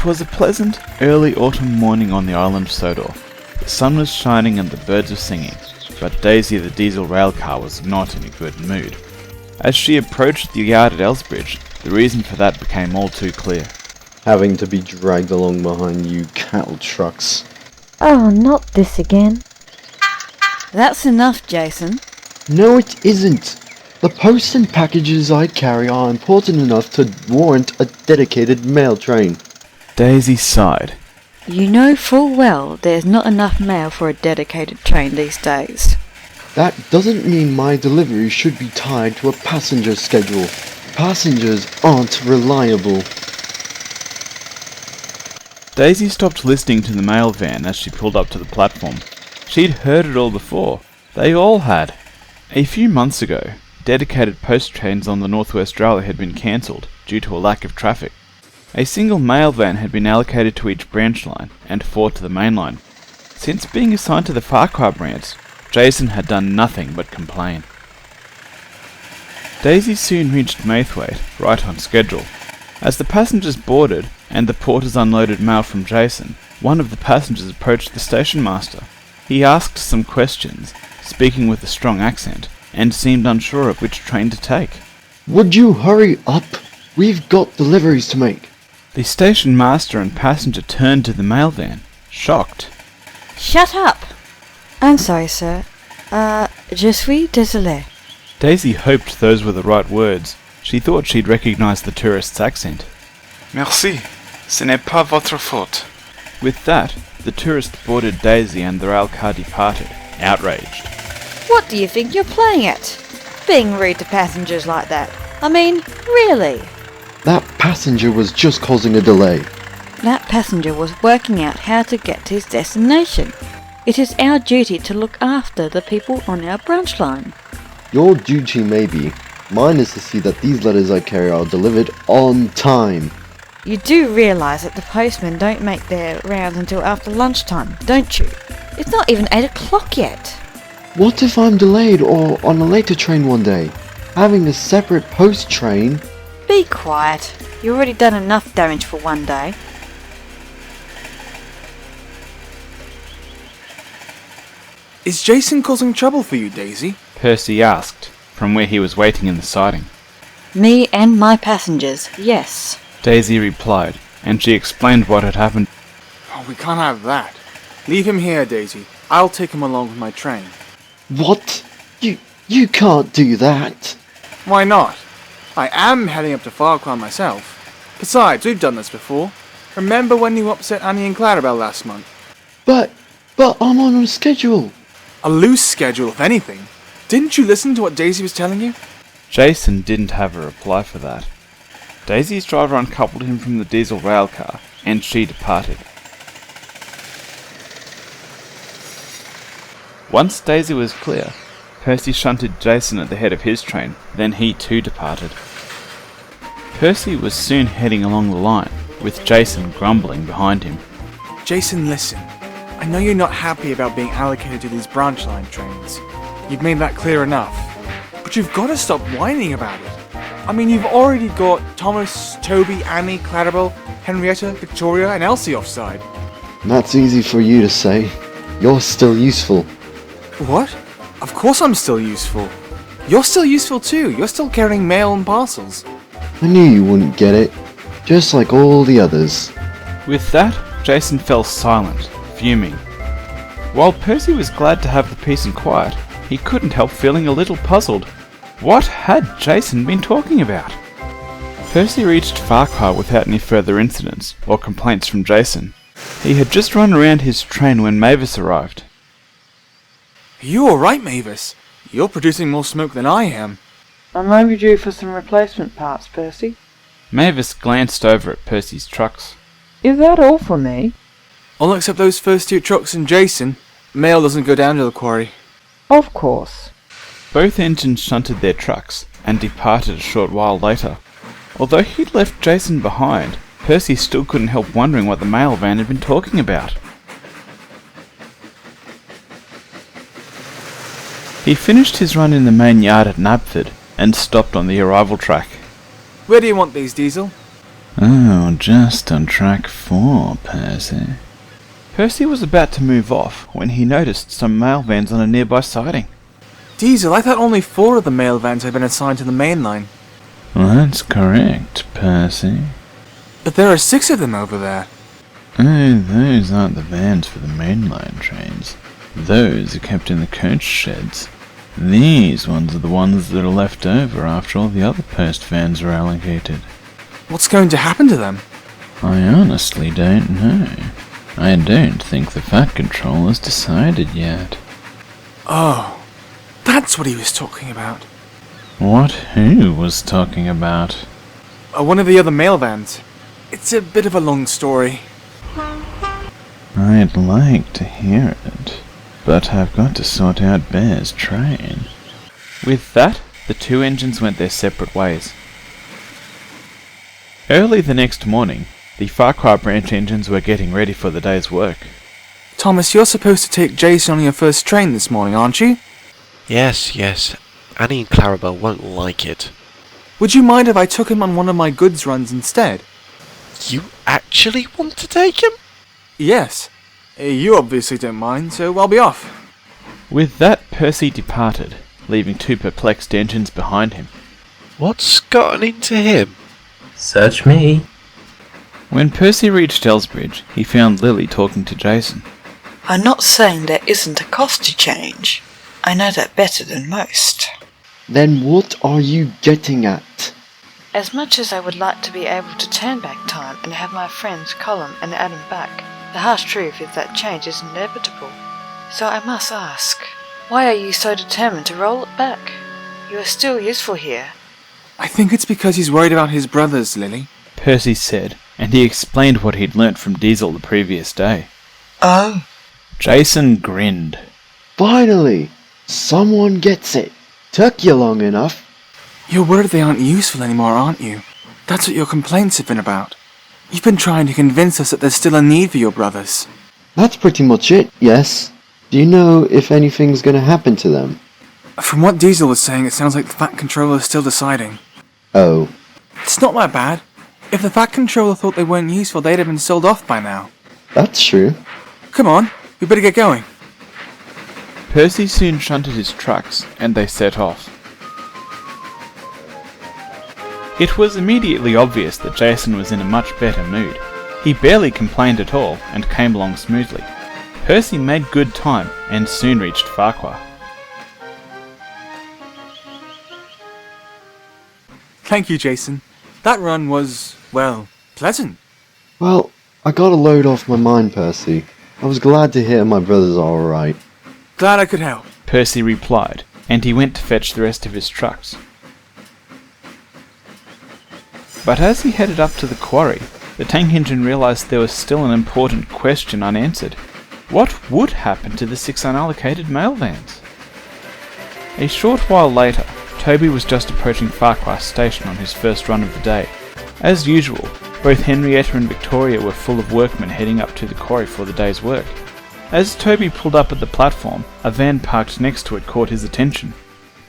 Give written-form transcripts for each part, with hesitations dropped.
It was a pleasant, early autumn morning on the island Sodor. The sun was shining and the birds were singing, but Daisy the diesel railcar was not in a good mood. As she approached the yard at Elsbridge, the reason for that became all too clear. Having to be dragged along behind you cattle trucks. Oh, not this again. That's enough, Jason. No, it isn't. The post and packages I carry are important enough to warrant a dedicated mail train. Daisy sighed. You know full well there's not enough mail for a dedicated train these days. That doesn't mean my delivery should be tied to a passenger schedule. Passengers aren't reliable. Daisy stopped listening to the mail van as she pulled up to the platform. She'd heard it all before. They all had. A few months ago, dedicated post trains on the Northwest Railway had been cancelled due to a lack of traffic. A single mail van had been allocated to each branch line, and 4 to the main line. Since being assigned to the Ffarquhar Branch, Jason had done nothing but complain. Daisy soon reached Maithwaite, right on schedule. As the passengers boarded, and the porters unloaded mail from Jason, one of the passengers approached the station master. He asked some questions, speaking with a strong accent, and seemed unsure of which train to take. Would you hurry up? We've got deliveries to make. The station master and passenger turned to the mail van, shocked. Shut up! I'm sorry, sir. Je suis désolé. Daisy hoped those were the right words. She thought she'd recognise the tourist's accent. Merci. Ce n'est pas votre faute. With that, the tourist boarded Daisy and the railcar departed, outraged. What do you think you're playing at? Being rude to passengers like that. I mean, really? That passenger was just causing a delay. That passenger was working out how to get to his destination. It is our duty to look after the people on our branch line. Your duty may be. Mine is to see that these letters I carry are delivered on time. You do realise that the postmen don't make their rounds until after lunchtime, don't you? It's not even 8 o'clock yet. What if I'm delayed or on a later train one day? Having a separate post train... Be quiet. You've already done enough damage for one day. Is Jason causing trouble for you, Daisy? Percy asked, from where he was waiting in the siding. Me and my passengers, yes. Daisy replied, and she explained what had happened. Oh, we can't have that. Leave him here, Daisy. I'll take him along with my train. What? You can't do that. Why not? I am heading up to Ffarquhar myself. Besides, we've done this before. Remember when you upset Annie and Clarabelle last month? But I'm on a schedule. A loose schedule, if anything. Didn't you listen to what Daisy was telling you? Jason didn't have a reply for that. Daisy's driver uncoupled him from the diesel railcar, and she departed. Once Daisy was clear, Percy shunted Jason at the head of his train, then he too departed. Percy was soon heading along the line, with Jason grumbling behind him. Jason, listen. I know you're not happy about being allocated to these branch line trains. You've made that clear enough. But you've got to stop whining about it. I mean, you've already got Thomas, Toby, Annie, Clarabelle, Henrietta, Victoria, and Elsie offside. That's easy for you to say. You're still useful. What? Of course I'm still useful. You're still useful too. You're still carrying mail and parcels. I knew you wouldn't get it. Just like all the others. With that, Jason fell silent, fuming. While Percy was glad to have the peace and quiet, he couldn't help feeling a little puzzled. What had Jason been talking about? Percy reached Ffarquhar without any further incidents or complaints from Jason. He had just run around his train when Mavis arrived. Are you alright, Mavis? You're producing more smoke than I am. I may be due for some replacement parts, Percy. Mavis glanced over at Percy's trucks. Is that all for me? All except those first 2 trucks and Jason. Mail doesn't go down to the quarry. Of course. Both engines shunted their trucks and departed a short while later. Although he'd left Jason behind, Percy still couldn't help wondering what the mail van had been talking about. He finished his run in the main yard at Nabford and stopped on the arrival track. Where do you want these, Diesel? Oh, just on track 4, Percy. Percy was about to move off when he noticed some mail vans on a nearby siding. Diesel, I thought only 4 of the mail vans had been assigned to the main line. That's correct, Percy. But there are 6 of them over there. Oh, those aren't the vans for the mainline trains. Those are kept in the coach sheds. These ones are the ones that are left over after all the other post vans are allocated. What's going to happen to them? I honestly don't know. I don't think the Fat Control has decided yet. Oh, that's what he was talking about. What who was talking about? One of the other mail vans. It's a bit of a long story. I'd like to hear it, but I've got to sort out Bear's train. With that, the 2 engines went their separate ways. Early the next morning, the Ffarquhar Branch engines were getting ready for the day's work. Thomas, you're supposed to take Jason on your first train this morning, aren't you? Yes. Annie and Clarabelle won't like it. Would you mind if I took him on one of my goods runs instead? You actually want to take him? Yes. You obviously don't mind, so I'll be off. With that, Percy departed, leaving 2 perplexed engines behind him. What's gotten into him? Search me. When Percy reached Elsbridge, he found Lily talking to Jason. I'm not saying there isn't a cost to change. I know that better than most. Then what are you getting at? As much as I would like to be able to turn back time and have my friends Colin and Adam back, the harsh truth is that change is inevitable. So I must ask, why are you so determined to roll it back? You are still useful here. I think it's because he's worried about his brothers, Lily. Percy said, and he explained what he'd learnt from Diesel the previous day. Oh. Jason grinned. Finally! Someone gets it. Took you long enough. You're worried they aren't useful anymore, aren't you? That's what your complaints have been about. You've been trying to convince us that there's still a need for your brothers. That's pretty much it, yes. Do you know if anything's gonna happen to them? From what Diesel was saying, it sounds like the Fat Controller is still deciding. Oh. It's not that bad. If the Fat Controller thought they weren't useful, they'd have been sold off by now. That's true. Come on, we better get going. Percy soon shunted his trucks, and they set off. It was immediately obvious that Jason was in a much better mood. He barely complained at all, and came along smoothly. Percy made good time, and soon reached Ffarquhar. Thank you, Jason. That run was, well, pleasant. Well, I got a load off my mind, Percy. I was glad to hear my brothers are alright. Glad I could help. Percy replied, and he went to fetch the rest of his trucks. But as he headed up to the quarry, the tank engine realised there was still an important question unanswered. What would happen to the 6 unallocated mail vans? A short while later, Toby was just approaching Farquhar Station on his first run of the day. As usual, both Henrietta and Victoria were full of workmen heading up to the quarry for the day's work. As Toby pulled up at the platform, a van parked next to it caught his attention.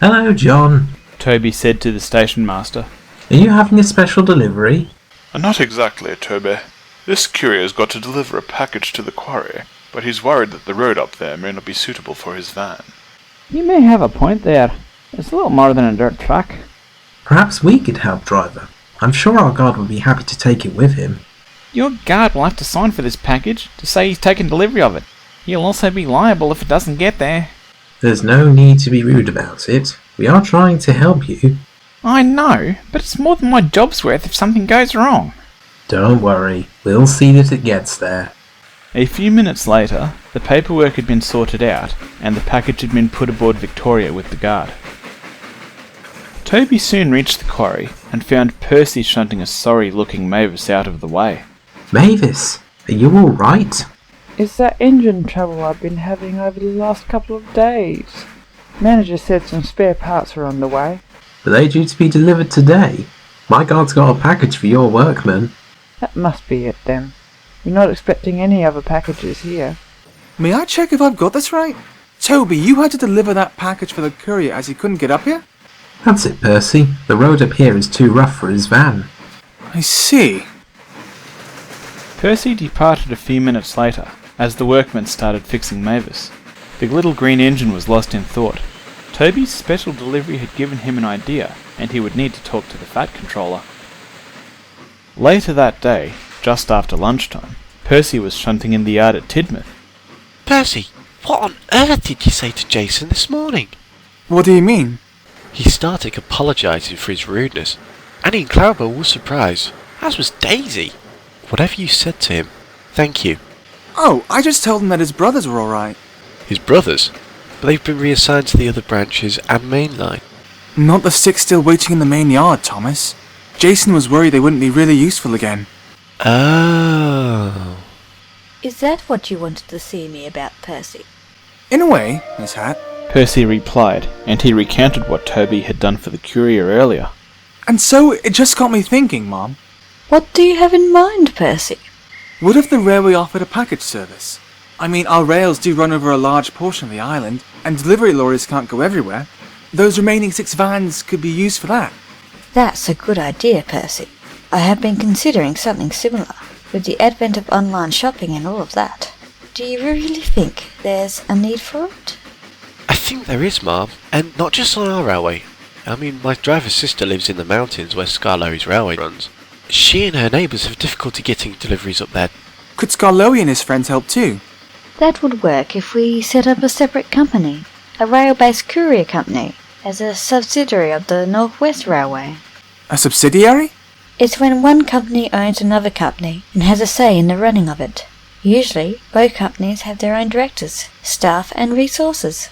Hello, John. Toby said to the station master. Are you having a special delivery? Not exactly, Toby. This courier's got to deliver a package to the quarry, but he's worried that the road up there may not be suitable for his van. You may have a point there. It's a little more than a dirt track. Perhaps we could help, driver. I'm sure our guard would be happy to take it with him. Your guard will have to sign for this package to say he's taken delivery of it. He'll also be liable if it doesn't get there. There's no need to be rude about it. We are trying to help you. I know, but it's more than my job's worth if something goes wrong. Don't worry, we'll see that it gets there. A few minutes later, the paperwork had been sorted out, and the package had been put aboard Victoria with the guard. Toby soon reached the quarry, and found Percy shunting a sorry-looking Mavis out of the way. Mavis, are you alright? It's that engine trouble I've been having over the last couple of days. Manager said some spare parts are on the way. Are they due to be delivered today? My guard's got a package for your workmen. That must be it then. We're not expecting any other packages here. May I check if I've got this right? Toby, you had to deliver that package for the courier as he couldn't get up here? That's it, Percy. The road up here is too rough for his van. I see. Percy departed a few minutes later, as the workmen started fixing Mavis. The little green engine was lost in thought. Toby's special delivery had given him an idea, and he would need to talk to the Fat Controller. Later that day, just after lunchtime, Percy was shunting in the yard at Tidmouth. Percy, what on earth did you say to Jason this morning? What do you mean? He started apologising for his rudeness. Annie and Clarabelle were surprised, as was Daisy. Whatever you said to him, thank you. Oh, I just told him that his brothers were alright. His brothers? But they've been reassigned to the other branches and main line. Not the 6 still waiting in the main yard, Thomas. Jason was worried they wouldn't be really useful again. Oh. Is that what you wanted to see me about, Percy? In a way, Miss Hat. Percy replied, and he recounted what Toby had done for the courier earlier. And so it just got me thinking, Mom. What do you have in mind, Percy? What if the railway offered a package service? I mean, our rails do run over a large portion of the island, and delivery lorries can't go everywhere. Those remaining 6 vans could be used for that. That's a good idea, Percy. I have been considering something similar, with the advent of online shopping and all of that. Do you really think there's a need for it? I think there is, Mom, and not just on our railway. I mean, my driver's sister lives in the mountains where Scarlowy's railway runs. She and her neighbours have difficulty getting deliveries up there. Could Scarlowy and his friends help too? That would work if we set up a separate company, a rail-based courier company, as a subsidiary of the North West Railway. A subsidiary? It's when one company owns another company and has a say in the running of it. Usually, both companies have their own directors, staff and resources.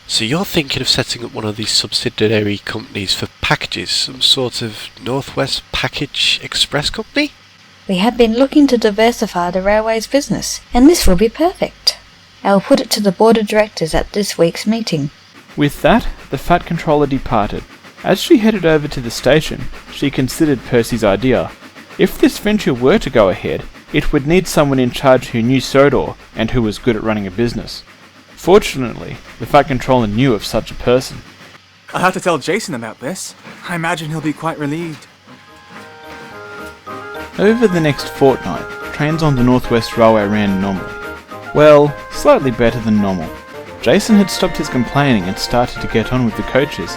So you're thinking of setting up one of these subsidiary companies for packages, some sort of Northwest Package Express company? We have been looking to diversify the railway's business, and this will be perfect. I will put it to the board of directors at this week's meeting. With that, the Fat Controller departed. As she headed over to the station, she considered Percy's idea. If this venture were to go ahead, it would need someone in charge who knew Sodor and who was good at running a business. Fortunately, the Fat Controller knew of such a person. I'll have to tell Jason about this. I imagine he'll be quite relieved. Over the next fortnight, trains on the Northwest Railway ran normally. Well, slightly better than normal. Jason had stopped his complaining and started to get on with the coaches.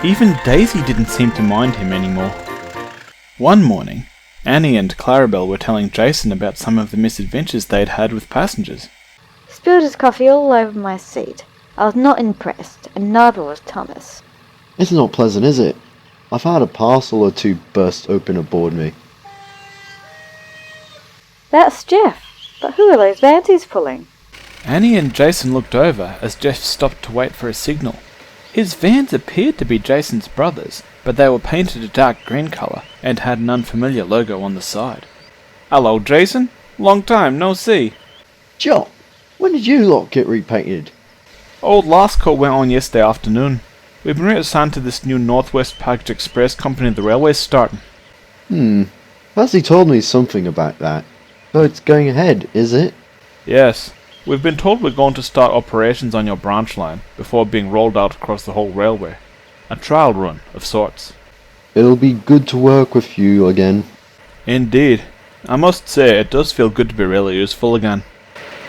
Even Daisy didn't seem to mind him anymore. One morning, Annie and Clarabelle were telling Jason about some of the misadventures they'd had with passengers. Spilled his coffee all over my seat. I was not impressed, and neither was Thomas. It's not pleasant, is it? I've had a parcel or 2 burst open aboard me. That's Jeff. But who are those vans he's pulling? Annie and Jason looked over as Jeff stopped to wait for a signal. His vans appeared to be Jason's brothers, but they were painted a dark green colour and had an unfamiliar logo on the side. "Hello, Jason. Long time no see." Joe, when did you lot get repainted? Old last call went on yesterday afternoon. We've been reassigned to this new Northwest Package Express company the railway's starting. Percy told me something about that. So it's going ahead, is it? Yes. We've been told we're going to start operations on your branch line before being rolled out across the whole railway. A trial run of sorts. It'll be good to work with you again. Indeed. I must say, it does feel good to be really useful again.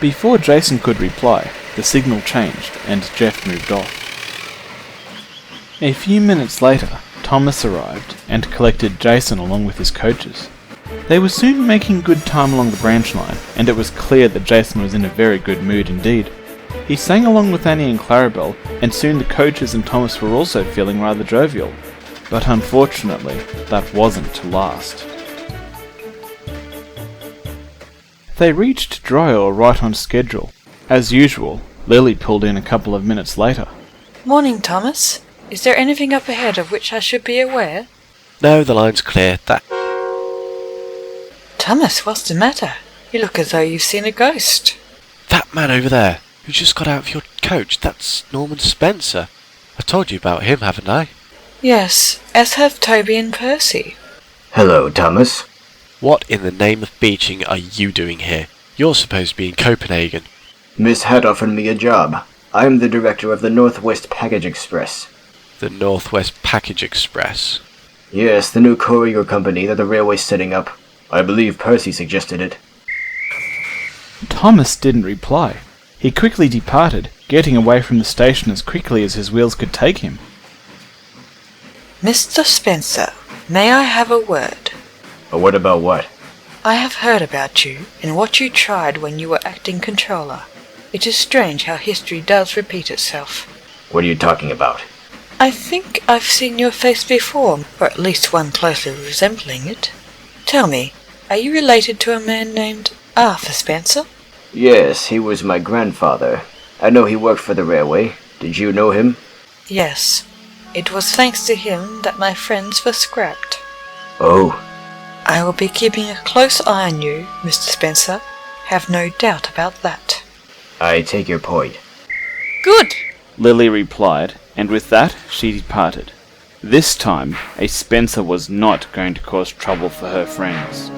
Before Jason could reply, the signal changed and Jeff moved off. A few minutes later, Thomas arrived and collected Jason along with his coaches. They were soon making good time along the branch line, and it was clear that Jason was in a very good mood indeed. He sang along with Annie and Clarabelle, and soon the coaches and Thomas were also feeling rather jovial. But unfortunately, that wasn't to last. They reached Dryo right on schedule. As usual, Lily pulled in a couple of minutes later. Morning, Thomas. Is there anything up ahead of which I should be aware? No, the line's clear. Thomas, what's the matter? You look as though you've seen a ghost. That man over there, who just got out of your coach, that's Norman Spencer. I told you about him, haven't I? Yes, as have Toby and Percy. Hello, Thomas. What in the name of beaching are you doing here? You're supposed to be in Copenhagen. Miss Hat offered me a job. I am the director of the Northwest Package Express. The Northwest Package Express? Yes, the new courier company that the railway's setting up. I believe Percy suggested it. Thomas didn't reply. He quickly departed, getting away from the station as quickly as his wheels could take him. Mr. Spencer, may I have a word? A word about what? I have heard about you and what you tried when you were acting controller. It is strange how history does repeat itself. What are you talking about? I think I've seen your face before, or at least one closely resembling it. Tell me, are you related to a man named Arthur Spencer? Yes, he was my grandfather. I know he worked for the railway. Did you know him? Yes. It was thanks to him that my friends were scrapped. Oh. I will be keeping a close eye on you, Mr. Spencer. Have no doubt about that. I take your point. Good! Lily replied, and with that she departed. This time, a Spencer was not going to cause trouble for her friends.